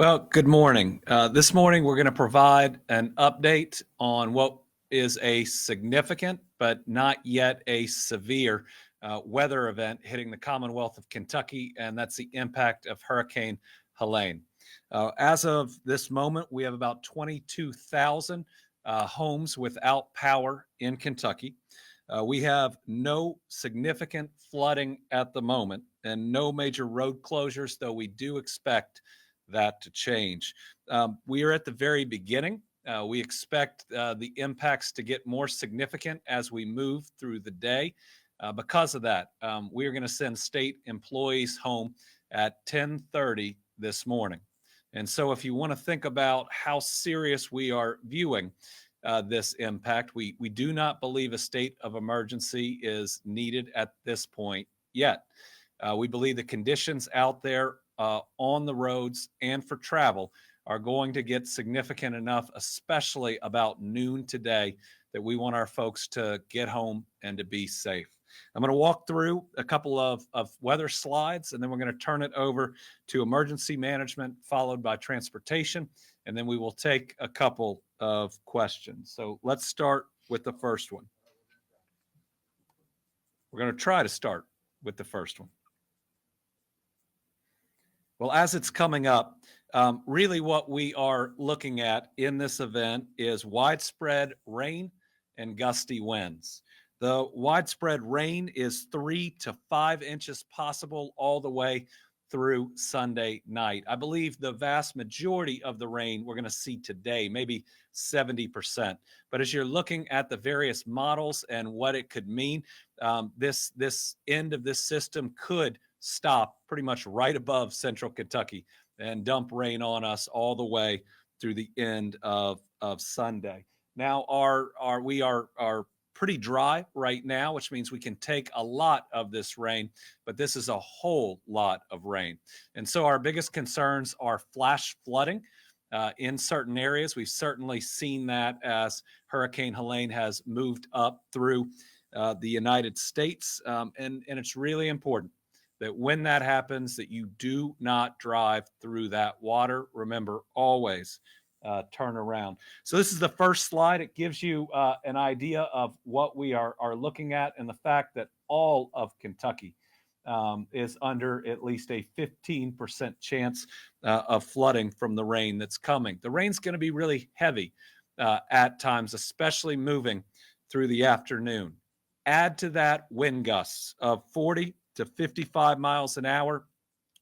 Well, good morning. This morning, we're going to provide an update on what is a significant but not yet a severe weather event hitting the Commonwealth of Kentucky, and that's the impact of Hurricane Helene. As of this moment, we have about 22,000 homes without power in Kentucky. We have no significant flooding at the moment and no major road closures, though we do expect that to change. We are at the very beginning. We expect the impacts to get more significant as we move through the day. Because of that, we are going to send state employees home at 10:30 this morning. And so if you want to think about how serious we are viewing this impact, we do not believe a state of emergency is needed at this point yet. We believe the conditions out there on the roads and for travel are going to get significant enough, especially about noon today, that we want our folks to get home and to be safe. I'm going to walk through a couple of weather slides, and then we're going to turn it over to emergency management, followed by transportation, and then we will take a couple of questions. So let's start with the first one. We're going to try to start with the first one. Well, as it's coming up, really what we are looking at in this event is widespread rain and gusty winds. The widespread rain is 3 to 5 inches possible all the way through Sunday night. I believe the vast majority of the rain we're going to see today, maybe 70%. But as you're looking at the various models and what it could mean, this end of this system could stop pretty much right above central Kentucky and dump rain on us all the way through the end of Sunday. Now, we are pretty dry right now, which means we can take a lot of this rain, but this is a whole lot of rain. And so our biggest concerns are flash flooding in certain areas. We've certainly seen that as Hurricane Helene has moved up through the United States. And it's really important that when that happens, that you do not drive through that water. Remember, always turn around. So this is the first slide. It gives you an idea of what we are looking at and the fact that all of Kentucky is under at least a 15% chance of flooding from the rain that's coming. The rain's going to be really heavy at times, especially moving through the afternoon. Add to that wind gusts of 40 to 55 miles an hour,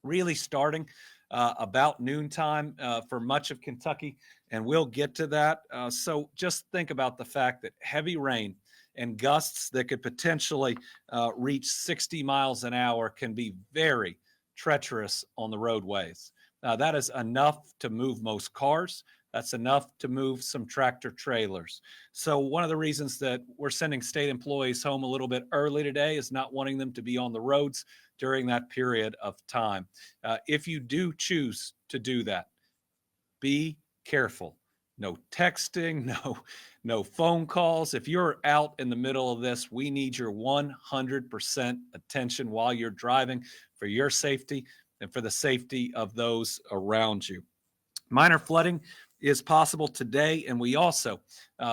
really starting about noontime for much of Kentucky, and we'll get to that. So just think about the fact that heavy rain and gusts that could potentially reach 60 miles an hour can be very treacherous on the roadways. That is enough to move most cars. That's enough to move some tractor trailers. So one of the reasons that we're sending state employees home a little bit early today is not wanting them to be on the roads during that period of time. If you do choose to do that, be careful. No texting, no phone calls. If you're out in the middle of this, we need your 100% attention while you're driving for your safety and for the safety of those around you. Minor flooding is possible today, and we also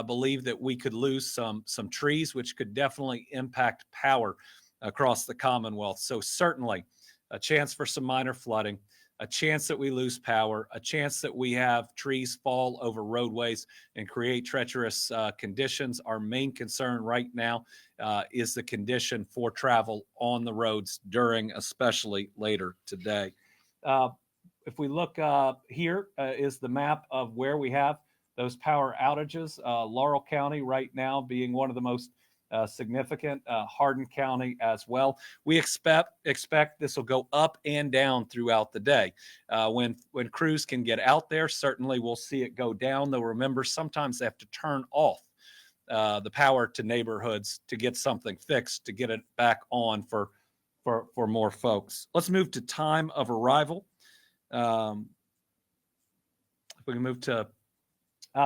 believe that we could lose some trees, which could definitely impact power across the Commonwealth. So certainly a chance for some minor flooding, a chance that we lose power, a chance that we have trees fall over roadways and create treacherous conditions. Our main concern right now is the condition for travel on the roads during, especially later today. If we look here is the map of where we have those power outages. Laurel County right now being one of the most significant, Hardin County as well. We expect this will go up and down throughout the day. When crews can get out there, certainly we'll see it go down, though remember, sometimes they have to turn off the power to neighborhoods to get something fixed, to get it back on for more folks. Let's move to time of arrival. If we can move to,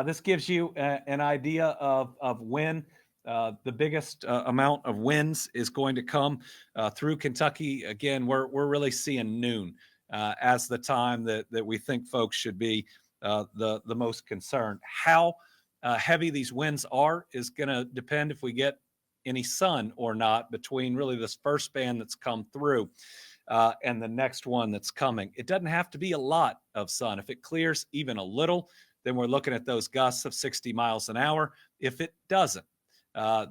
this gives you an idea of when the biggest amount of winds is going to come through Kentucky. Again, we're really seeing noon as the time that we think folks should be the most concerned. How heavy these winds are is going to depend if we get any sun or not between really this first band that's come through and the next one that's coming. It doesn't have to be a lot of sun. If it clears even a little, then we're looking at those gusts of 60 miles an hour. If it doesn't,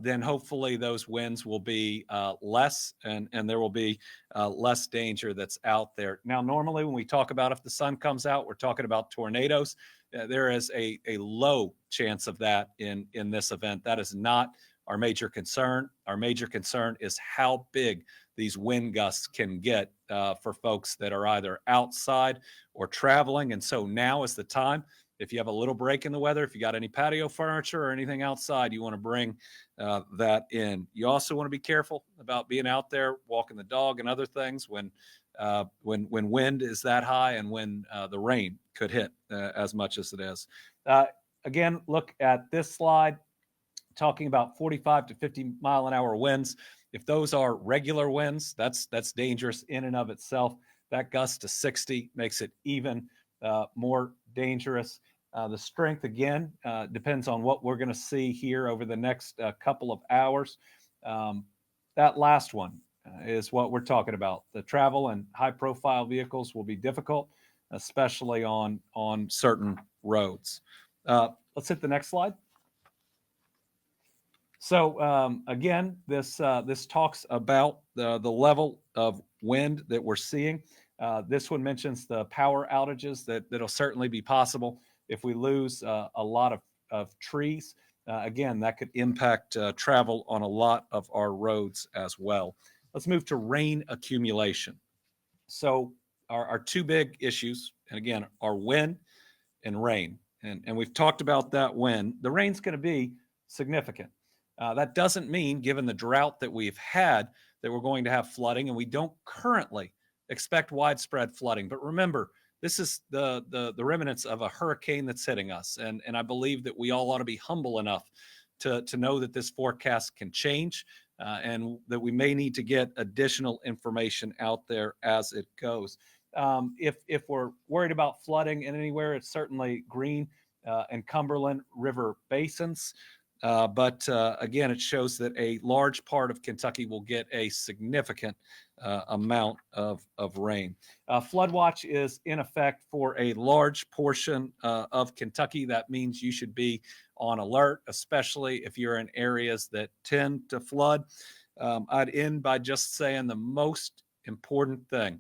then hopefully those winds will be less and there will be less danger that's out there. Now, normally when we talk about if the sun comes out, we're talking about tornadoes. There is a low chance of that in this event. That is not our major concern. Our major concern is how big these wind gusts can get for folks that are either outside or traveling. And so now is the time. If you have a little break in the weather, if you got any patio furniture or anything outside, you want to bring that in. You also want to be careful about being out there walking the dog and other things when wind is that high and when the rain could hit as much as it is. Again, look at this slide talking about 45 to 50 mile an hour winds. If those are regular winds, that's dangerous in and of itself. That gust to 60 makes it even more dangerous. The strength, again, depends on what we're going to see here over the next couple of hours. That last one is what we're talking about. The travel and high-profile vehicles will be difficult, especially on certain roads. Let's hit the next slide. So again, this talks about the level of wind that we're seeing. This one mentions the power outages that'll certainly be possible if we lose a lot of trees. Again, that could impact travel on a lot of our roads as well. Let's move to rain accumulation. So our two big issues, and again, are wind and rain. And we've talked about that wind. The rain's going to be significant. That doesn't mean, given the drought that we've had, that we're going to have flooding, and we don't currently expect widespread flooding. But remember, this is the remnants of a hurricane that's hitting us, and I believe that we all ought to be humble enough to know that this forecast can change, and that we may need to get additional information out there as it goes. If we're worried about flooding in anywhere, it's certainly Green and Cumberland River basins. But again, it shows that a large part of Kentucky will get a significant amount of rain. Flood watch is in effect for a large portion of Kentucky. That means you should be on alert, especially if you're in areas that tend to flood. I'd end by just saying the most important thing,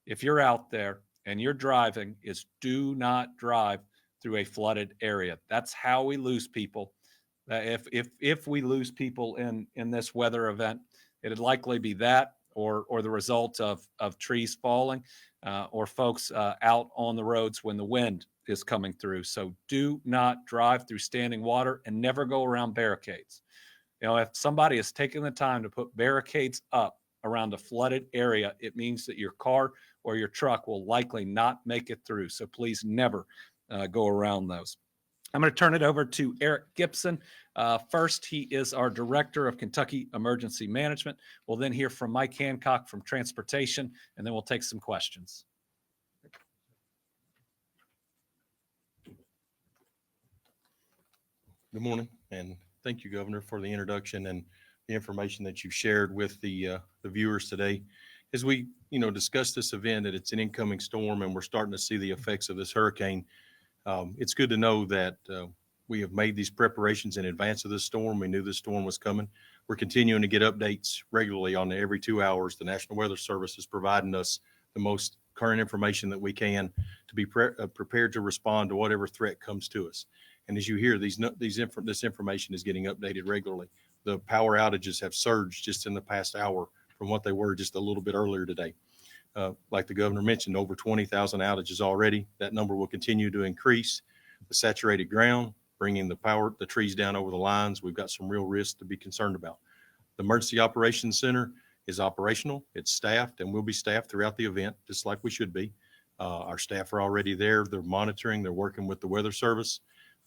if you're out there and you're driving, is do not drive through a flooded area. That's how we lose people. If we lose people in this weather event, it'd likely be that or the result of trees falling or folks out on the roads when the wind is coming through. So do not drive through standing water and never go around barricades. You know, if somebody is taking the time to put barricades up around a flooded area, it means that your car or your truck will likely not make it through. So please never go around those. I'm going to turn it over to Eric Gibson. First, he is our Director of Kentucky Emergency Management. We'll then hear from Mike Hancock from Transportation, and then we'll take some questions. Good morning, and thank you, Governor, for the introduction and the information that you've shared with the viewers today. As we, discuss this event, that it's an incoming storm, and we're starting to see the effects of this hurricane. It's good to know that we have made these preparations in advance of this storm. We knew this storm was coming. We're continuing to get updates regularly on every 2 hours. The National Weather Service is providing us the most current information that we can to be prepared to respond to whatever threat comes to us. And as you hear, this information is getting updated regularly. The power outages have surged just in the past hour from what they were just a little bit earlier today. Like the governor mentioned, over 20,000 outages already. That number will continue to increase. The saturated ground, bringing the trees down over the lines, we've got some real risks to be concerned about. The Emergency Operations Center is operational. It's staffed and will be staffed throughout the event, just like we should be. Our staff are already there. They're monitoring. They're working with the Weather Service.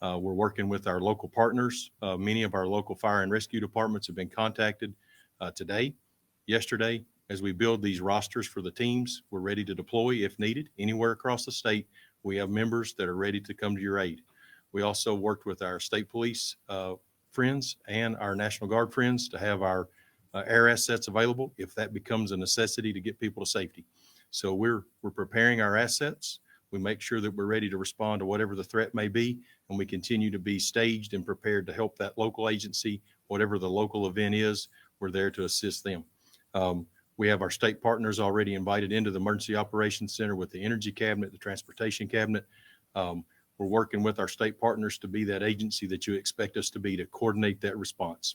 We're working with our local partners. Many of our local fire and rescue departments have been contacted today, yesterday, as we build these rosters for the teams, we're ready to deploy if needed anywhere across the state. We have members that are ready to come to your aid. We also worked with our state police friends and our National Guard friends to have our air assets available if that becomes a necessity to get people to safety. So we're preparing our assets. We make sure that we're ready to respond to whatever the threat may be, and we continue to be staged and prepared to help that local agency, whatever the local event is, we're there to assist them. We have our state partners already invited into the Emergency Operations Center with the Energy Cabinet, the Transportation Cabinet. We're working with our state partners to be that agency that you expect us to be to coordinate that response.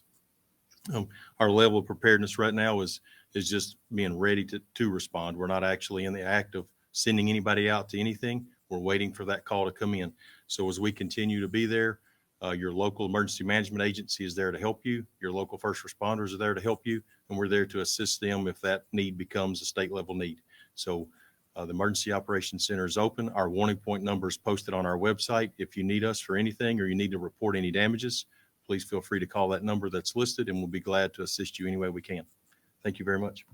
Our level of preparedness right now is just being ready to respond. We're not actually in the act of sending anybody out to anything. We're waiting for that call to come in. So as we continue to be there, your local emergency management agency is there to help you. Your local first responders are there to help you, and we're there to assist them if that need becomes a state level need. So the Emergency Operations Center is open. Our warning point number is posted on our website. If you need us for anything or you need to report any damages, please feel free to call that number that's listed, and we'll be glad to assist you any way we can. Thank you very much.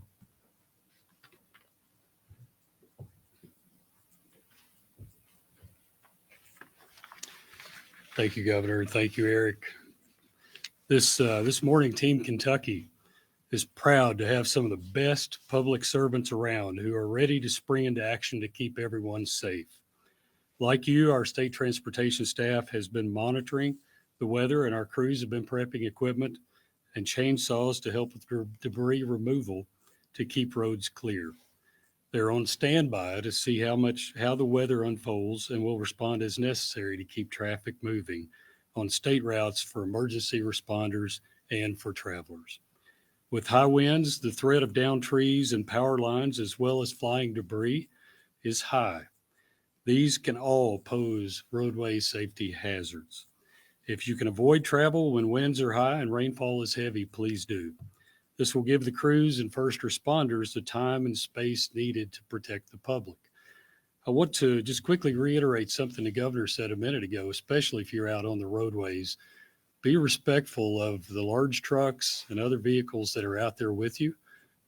Thank you, Governor. Thank you, Eric. This morning, Team Kentucky is proud to have some of the best public servants around who are ready to spring into action to keep everyone safe. Like you, our state transportation staff has been monitoring the weather, and our crews have been prepping equipment and chainsaws to help with debris removal to keep roads clear. They're on standby to see how the weather unfolds and will respond as necessary to keep traffic moving on state routes for emergency responders and for travelers. With high winds, the threat of downed trees and power lines, as well as flying debris, is high. These can all pose roadway safety hazards. If you can avoid travel when winds are high and rainfall is heavy, please do. This will give the crews and first responders the time and space needed to protect the public. I want to just quickly reiterate something the governor said a minute ago, especially if you're out on the roadways. Be respectful of the large trucks and other vehicles that are out there with you.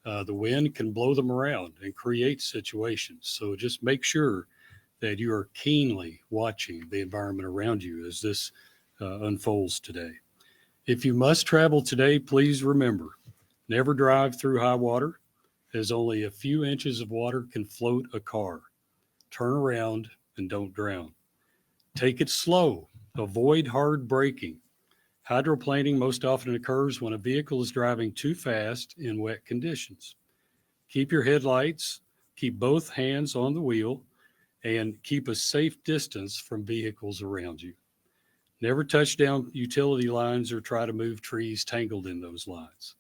The wind can blow them around and create situations. So just make sure that you are keenly watching the environment around you as this unfolds today. If you must travel today, please remember, never drive through high water, as only a few inches of water can float a car. Turn around and don't drown. Take it slow. Avoid hard braking. Hydroplaning most often occurs when a vehicle is driving too fast in wet conditions. Keep your headlights, keep both hands on the wheel, and keep a safe distance from vehicles around you. Never touch down utility lines or try to move trees tangled in those lines.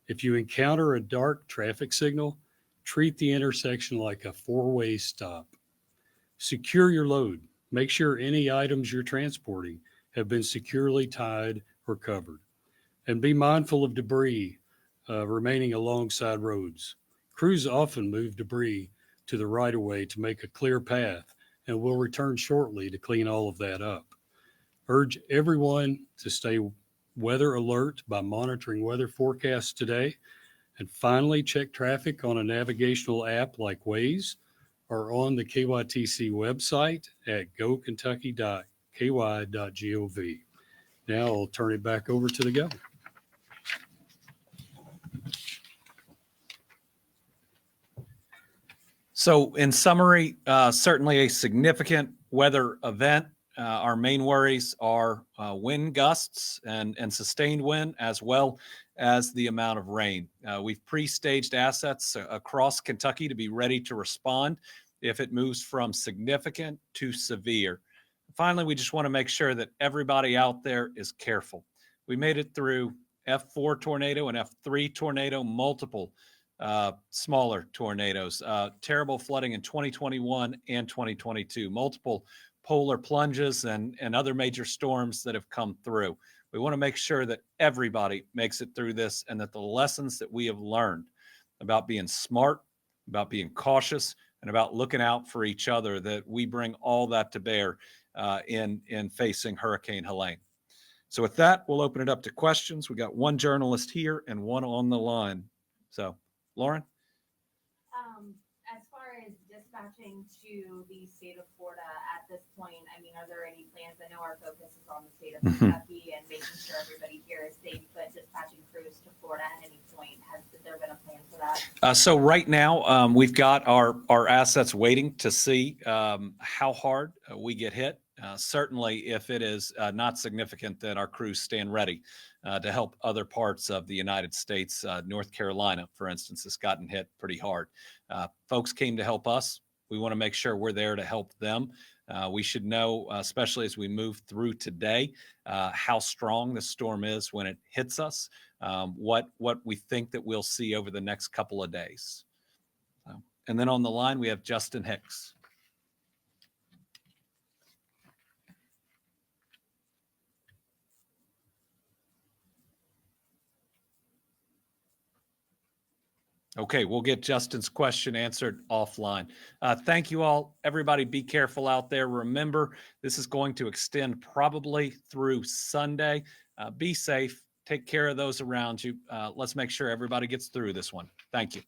If you encounter a dark traffic signal, treat the intersection like a four-way stop. Secure your load. Make sure any items you're transporting have been securely tied or covered. And be mindful of debris remaining alongside roads. Crews often move debris to the right-of-way to make a clear path, and will return shortly to clean all of that up. Urge everyone to stay weather alert by monitoring weather forecasts today. And finally, check traffic on a navigational app like Waze or on the KYTC website at gokentucky.ky.gov. Now I'll turn it back over to the governor. So in summary, certainly a significant weather event. Our main worries are wind gusts and sustained wind, as well as the amount of rain. We've pre-staged assets across Kentucky to be ready to respond if it moves from significant to severe. Finally, we just want to make sure that everybody out there is careful. We made it through F4 tornado and F3 tornado, multiple smaller tornadoes, terrible flooding in 2021 and 2022, multiple polar plunges and other major storms that have come through. We want to make sure that everybody makes it through this, and that the lessons that we have learned about being smart, about being cautious, and about looking out for each other, that we bring all that to bear in facing Hurricane Helene. So with that, we'll open it up to questions. We got one journalist here and one on the line. So, Lauren? dispatching to the state of Florida at this point? I mean, are there any plans? I know our focus is on the state of Kentucky and making sure everybody here is safe, but dispatching crews to Florida at any point, has there been a plan for that? So right now, we've got our assets waiting to see how hard we get hit. Certainly, if it is not significant, then our crews stand ready to help other parts of the United States. North Carolina, for instance, has gotten hit pretty hard. Folks came to help us. We want to make sure we're there to help them. We should know, especially as we move through today, how strong the storm is when it hits us, what we think that we'll see over the next couple of days. And then on the line, we have Justin Hicks. Okay, we'll get Justin's question answered offline. Thank you all. Everybody be careful out there. Remember, this is going to extend probably through Sunday. Be safe. Take care of those around you. Let's make sure everybody gets through this one. Thank you.